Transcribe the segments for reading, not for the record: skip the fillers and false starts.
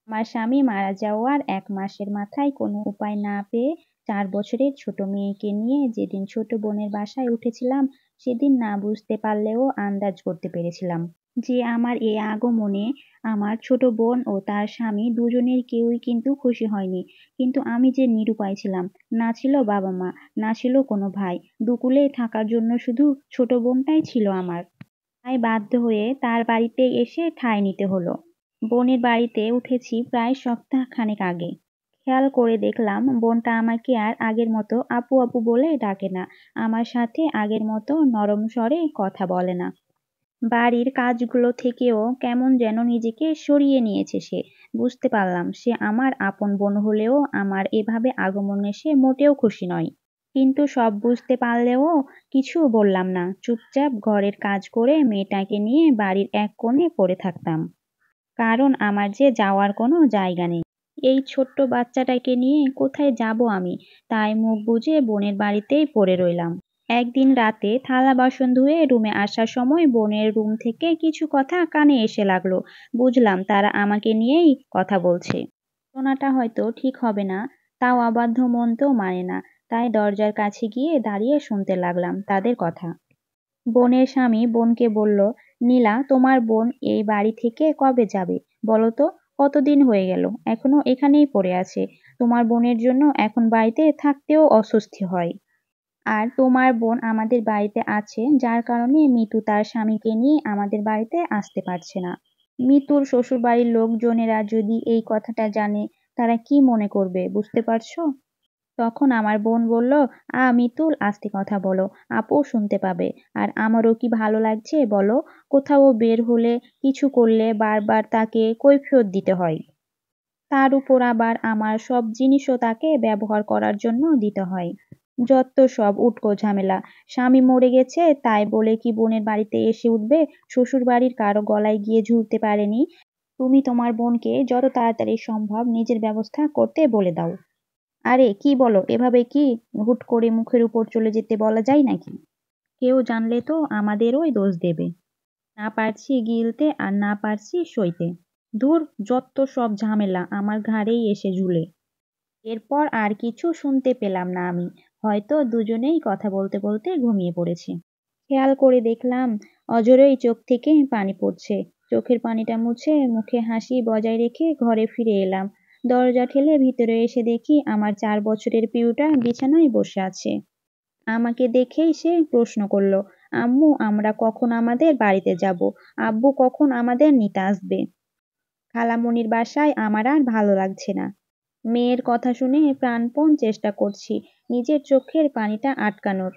আমার স্বামী মারা যাওয়ার ১ মাসের মাথায় কোনো উপায় না পেয়ে ৪ বছরের ছোট মেয়েকে নিয়ে যেদিন ছোট বোনের বাসায় উঠেছিলাম, সেদিন না বুঝতে পারলেও আন্দাজ করতে পেরেছিলাম যে আমার এই আগমনে আমার ছোট বোন ও তার স্বামী দুজনের কেউই কিন্তু খুশি হয়নি। কিন্তু আমি যে নিরুপায় ছিলাম। না ছিল বাবা-মা, না ছিল কোনো ভাই। দুকুলে থাকার জন্য শুধু ছোট বোনটাই ছিল আমার। তাই বাধ্য হয়ে তার বাড়িতে এসে ঠাঁই নিতে হলো। বোনের বাড়িতে উঠেছি প্রায় সপ্তাহখানেক আগে। খেয়াল করে দেখলাম বোনটা আমাকে আর আগের মতো আপু আপু বলে ডাকে না। আমার সাথে আগের মতো নরম স্বরে কথা বলে না। বাড়ির কাজগুলো থেকেও কেমন যেন নিজেকে সরিয়ে নিয়েছে সে। বুঝতে পারলাম সে আমার আপন বোন হলেও আমার এভাবে আগমনে সে মোটেও খুশি নয়। কিন্তু সব বুঝতে পারলেও কিছু বললাম না। চুপচাপ ঘরের কাজ করে মেয়েটাকে নিয়ে বাড়ির এক কোণে পড়ে থাকতাম। কারণ আমার যে যাওয়ার কোনো জায়গা নেই। এই ছোট্ট বাচ্চাটাকে নিয়ে কোথায় যাব আমি? তাই মুখ বুজে বোনের বাড়িতেই পড়ে রইলাম। একদিন রাতে থালা বাসন ধুয়ে রুমে আসার সময় বোনের রুম থেকে কিছু কথা কানে এসে লাগলো। বুঝলাম তারা আমাকে নিয়েই কথা বলছে। শোনাটা হয়তো ঠিক হবে না, তাও অবাধ্য মন তো মানে না। তাই দরজার কাছে গিয়ে দাঁড়িয়ে শুনতে লাগলাম তাদের কথা। বোনের স্বামী বোনকে বলল, নীলা তোমার বোন এই বাড়ি থেকে কবে যাবে বলো তো? কতদিন হয়ে গেল, এখনো এখানেই পড়ে আছে। তোমার বোনের জন্য এখন বাড়িতে থাকতেও অস্বস্তি হয়। আর তোমার বোন আমাদের বাড়িতে আছে যার কারণে মিতু তার স্বামীকে নিয়ে আমাদের বাড়িতে আসতে পারছে না। মিতুর শ্বশুরবাড়ির লোকজনেরা যদি এই কথাটা জানে, তারা কি মনে করবে বুঝতে পারছো? তখন আমার বোন বলল, মিতুল আস্তে কথা বলো, আপুও শুনতে পাবে। আর আমারও কি ভালো লাগছে বলো? কোথাও বের হলে, কিছু করলে বারবার তাকে কৈফিয়ত দিতে হয়। তার উপর আবার আমার সব জিনিসও তাকে ব্যবহার করার জন্য দিতে হয়। যত সব উটকো ঝামেলা। স্বামী মরে গেছে তাই বলে কি বোনের বাড়িতে এসে উঠবে? শ্বশুরবাড়ির কারো গলায় গিয়ে ঝুলতে পারেনি। তুমি তোমার বোনকে যত তাড়াতাড়ি সম্ভব নিজের ব্যবস্থা করতে বলে দাও। আরে কি বলো, এভাবে কি হুট করে মুখের উপর চলে যেতে বলা যায় নাকি? কেউ জানলে তো আমাদেরই দোষ দেবে। না পারছি গিলতে আর না পারছি সইতে। ধুর, যত সব ঝামেলা আমার ঘাড়েই এসে ঝুলে। এরপর আর কিছু শুনতে পেলাম না আমি। হয়তো দুজনেই কথা বলতে বলতে ঘুমিয়ে পড়েছি। খেয়াল করে দেখলাম অঝোরেই চোখ থেকে পানি পড়ছে। চোখের পানিটা মুছে মুখে হাসি বজায় রেখে ঘরে ফিরে এলাম। দরজা ঠেলে ভিতরে এসে দেখি আমার ৪ বছরের পিউটা বিছানায় বসে আছে। আমাকে দেখেই সে প্রশ্ন করল, আম্মু আমরা কখন আমাদের বাড়িতে যাব? আব্বু কখন আমাদের নিতে আসবে? খালামণির বাসায় আমার আর ভালো লাগছে না। মেয়ের কথা শুনে প্রাণপণ চেষ্টা করছি নিজের চোখের পানিটা আটকানোর।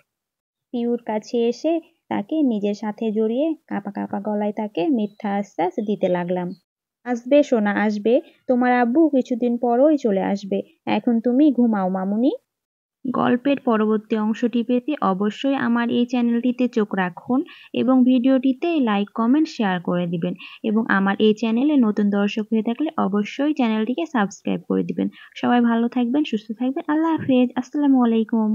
পিউর কাছে এসে তাকে নিজের সাথে জড়িয়ে কাঁপা কাঁপা গলায় তাকে মিথ্যা আশ্বাস দিতে লাগলাম। আসবে সোনা আসবে, তোমার আব্বু কিছুদিন পরই চলে আসবে। এখন তুমি ঘুমাও মামুনি। গল্পের পরবর্তী অংশটি পেতে অবশ্যই আমার এই চ্যানেলটিতে চোখ রাখুন এবং ভিডিওটিতে লাইক কমেন্ট শেয়ার করে দিবেন এবং আমার এই চ্যানেলে নতুন দর্শক হয়ে থাকলে অবশ্যই চ্যানেলটিকে সাবস্ক্রাইব করে দিবেন। সবাই ভালো থাকবেন, সুস্থ থাকবেন। আল্লাহ হাফেজ। আসসালামু আলাইকুম।